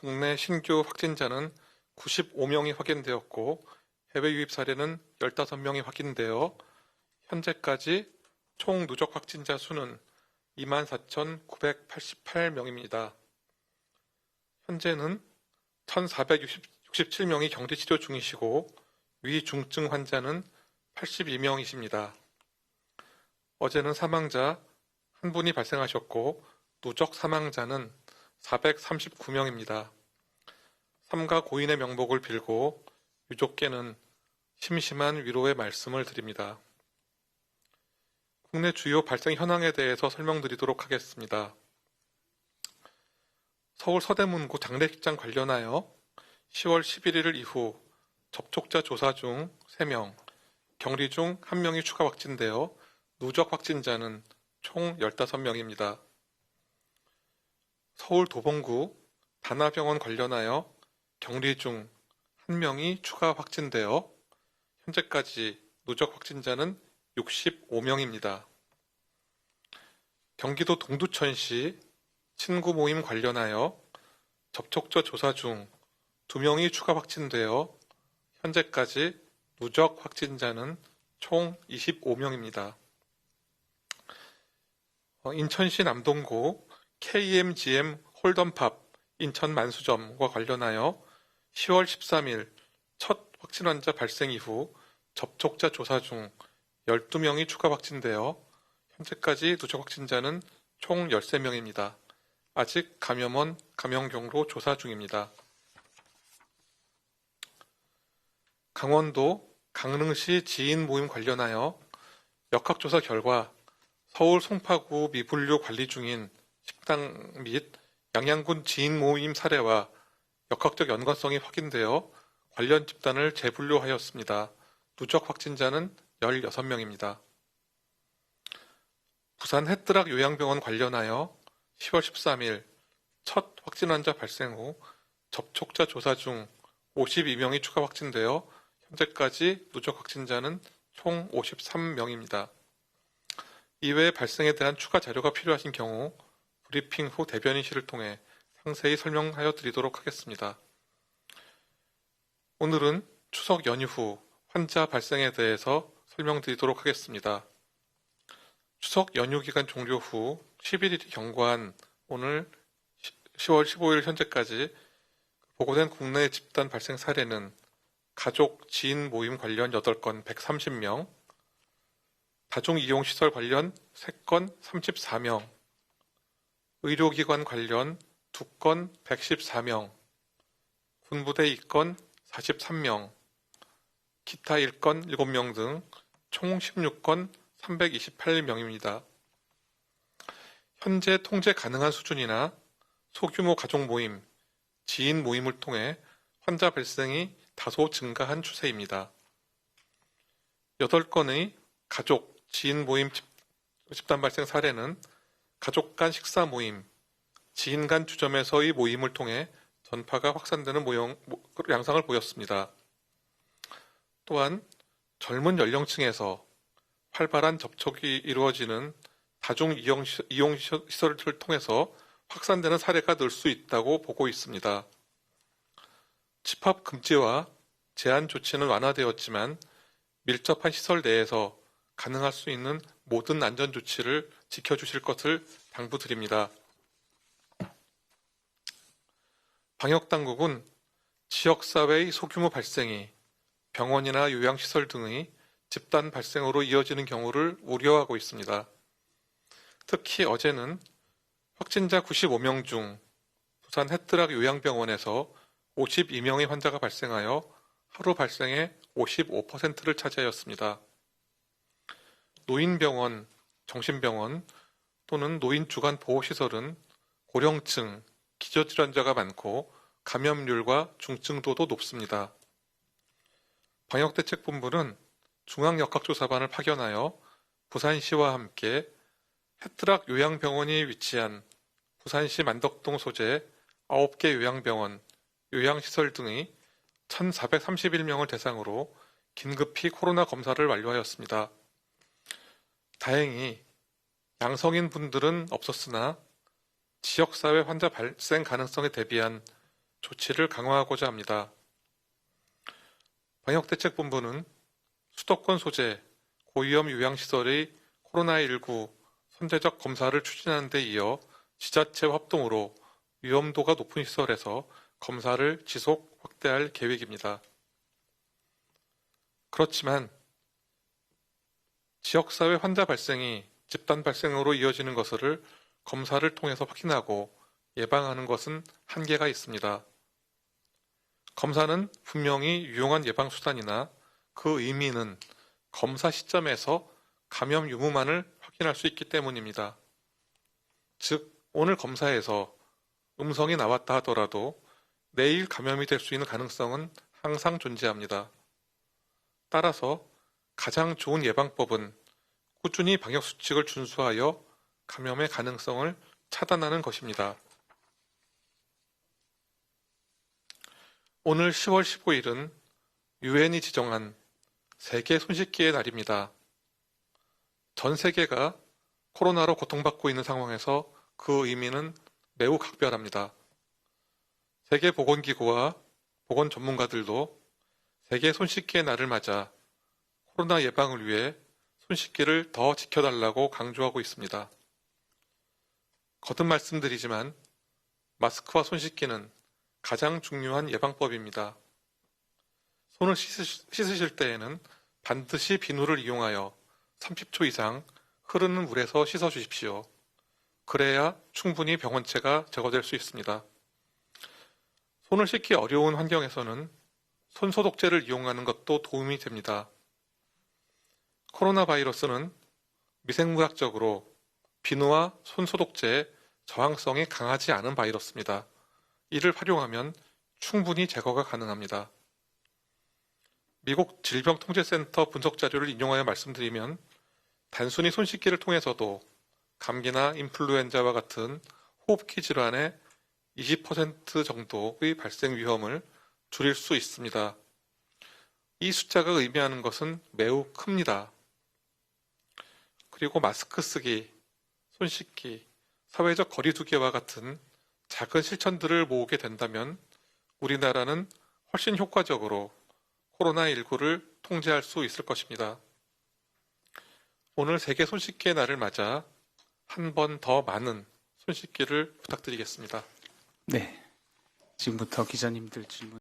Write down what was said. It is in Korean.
국내 신규 확진자는 95명이 확인되었고 해외 유입 사례는 15명이 확인되어 현재까지 총 누적 확진자 수는 24,988명입니다. 현재는 1,467명이 격리 치료 중이시고 위중증 환자는 82명이십니다. 어제는 사망자 1분이 발생하셨고 누적 사망자는 439명입니다. 삼가 고인의 명복을 빌고 유족께는 심심한 위로의 말씀을 드립니다. 국내 주요 발생 현황에 대해서 설명드리도록 하겠습니다. 서울 서대문구 장례식장 관련하여 10월 11일 이후 접촉자 조사 중 3명, 격리 중 1명이 추가 확진되어 누적 확진자는 총 15명입니다. 서울 도봉구 다나병원 관련하여 격리 중 1명이 추가 확진되어 현재까지 누적 확진자는 65명입니다. 경기도 동두천시 친구 모임 관련하여 접촉자 조사 중 2명이 추가 확진되어 현재까지 누적 확진자는 총 25명입니다. 인천시 남동구 KMGM 홀덤팝 인천 만수점과 관련하여 10월 13일 첫 확진 환자 발생 이후 접촉자 조사 중 12명이 추가 확진되어 현재까지 누적 확진자는 총 13명입니다. 아직 감염원 감염 경로 조사 중입니다. 강원도 강릉시 지인 모임 관련하여 역학조사 결과 서울 송파구 미분류 관리 중인 식당 및 양양군 지인 모임 사례와 역학적 연관성이 확인되어 관련 집단을 재분류하였습니다. 누적 확진자는 16명입니다. 부산 햇드락 요양병원 관련하여 10월 13일 첫 확진 환자 발생 후 접촉자 조사 중 52명이 추가 확진되어 현재까지 누적 확진자는 총 53명입니다. 이외에 발생에 대한 추가 자료가 필요하신 경우 브리핑 후 대변인실을 통해 상세히 설명하여 드리도록 하겠습니다. 오늘은 추석 연휴 후 환자 발생에 대해서 설명드리도록 하겠습니다. 추석 연휴 기간 종료 후 11일이 경과한 오늘 10월 15일 현재까지 보고된 국내 집단 발생 사례는 가족, 지인 모임 관련 8건 130명, 다중이용시설 관련 3건 34명, 의료기관 관련 2건 114명, 군부대 2건 43명, 기타 1건 7명 등 총 16건 328명입니다. 현재 통제 가능한 수준이나 소규모 가족 모임, 지인 모임을 통해 환자 발생이 다소 증가한 추세입니다. 8건의 가족, 지인 모임 집단 발생 사례는 가족 간 식사 모임, 지인 간 주점에서의 모임을 통해 전파가 확산되는 양상을 보였습니다. 또한 젊은 연령층에서 활발한 접촉이 이루어지는 다중 이용시설을 통해서 확산되는 사례가 늘 수 있다고 보고 있습니다. 집합 금지와 제한 조치는 완화되었지만 밀접한 시설 내에서 가능할 수 있는 모든 안전 조치를 지켜주실 것을 당부드립니다. 방역당국은 지역사회의 소규모 발생이 병원이나 요양시설 등의 집단 발생으로 이어지는 경우를 우려하고 있습니다. 특히 어제는 확진자 95명 중 부산 햇드락 요양병원에서 52명의 환자가 발생하여 하루 발생의 55%를 차지하였습니다. 노인병원, 정신병원 또는 노인 주간 보호시설은 고령층, 기저질환자가 많고 감염률과 중증도도 높습니다. 방역대책본부는 중앙역학조사반을 파견하여 부산시와 함께 햇드락 요양병원이 위치한 부산시 만덕동 소재 9개 요양병원, 요양시설 등의 1,431명을 대상으로 긴급히 코로나 검사를 완료하였습니다. 다행히 양성인 분들은 없었으나 지역사회 환자 발생 가능성에 대비한 조치를 강화하고자 합니다. 방역대책본부는 수도권 소재 고위험 요양시설의 코로나19 선제적 검사를 추진하는 데 이어 지자체 합동으로 위험도가 높은 시설에서 검사를 지속 확대할 계획입니다. 그렇지만 지역사회 환자 발생이 집단 발생으로 이어지는 것을 검사를 통해서 확인하고 예방하는 것은 한계가 있습니다. 검사는 분명히 유용한 예방수단이나 그 의미는 검사 시점에서 감염 유무만을 확인할 수 있기 때문입니다. 즉, 오늘 검사에서 음성이 나왔다 하더라도 내일 감염이 될 수 있는 가능성은 항상 존재합니다. 따라서 가장 좋은 예방법은 꾸준히 방역수칙을 준수하여 감염의 가능성을 차단하는 것입니다. 오늘 10월 15일은 유엔이 지정한 세계 손씻기의 날입니다. 전 세계가 코로나로 고통받고 있는 상황에서 그 의미는 매우 각별합니다. 세계보건기구와 보건 전문가들도 세계 손씻기의 날을 맞아 코로나 예방을 위해 손씻기를 더 지켜달라고 강조하고 있습니다. 거듭 말씀드리지만 마스크와 손씻기는 가장 중요한 예방법입니다. 손을 씻으실 때에는 반드시 비누를 이용하여 30초 이상 흐르는 물에서 씻어 주십시오. 그래야 충분히 병원체가 제거될 수 있습니다. 손을 씻기 어려운 환경에서는 손소독제를 이용하는 것도 도움이 됩니다. 코로나 바이러스는 미생물학적으로 비누와 손소독제에 저항성이 강하지 않은 바이러스입니다. 이를 활용하면 충분히 제거가 가능합니다. 미국 질병통제센터 분석 자료를 인용하여 말씀드리면 단순히 손 씻기를 통해서도 감기나 인플루엔자와 같은 호흡기 질환의 20% 정도의 발생 위험을 줄일 수 있습니다. 이 숫자가 의미하는 것은 매우 큽니다. 그리고 마스크 쓰기, 손 씻기, 사회적 거리 두기와 같은 작은 실천들을 모으게 된다면 우리나라는 훨씬 효과적으로 코로나19를 통제할 수 있을 것입니다. 오늘 세계 손 씻기의 날을 맞아 한 번 더 많은 손 씻기를 부탁드리겠습니다. 네, 지금부터 기자님들 질문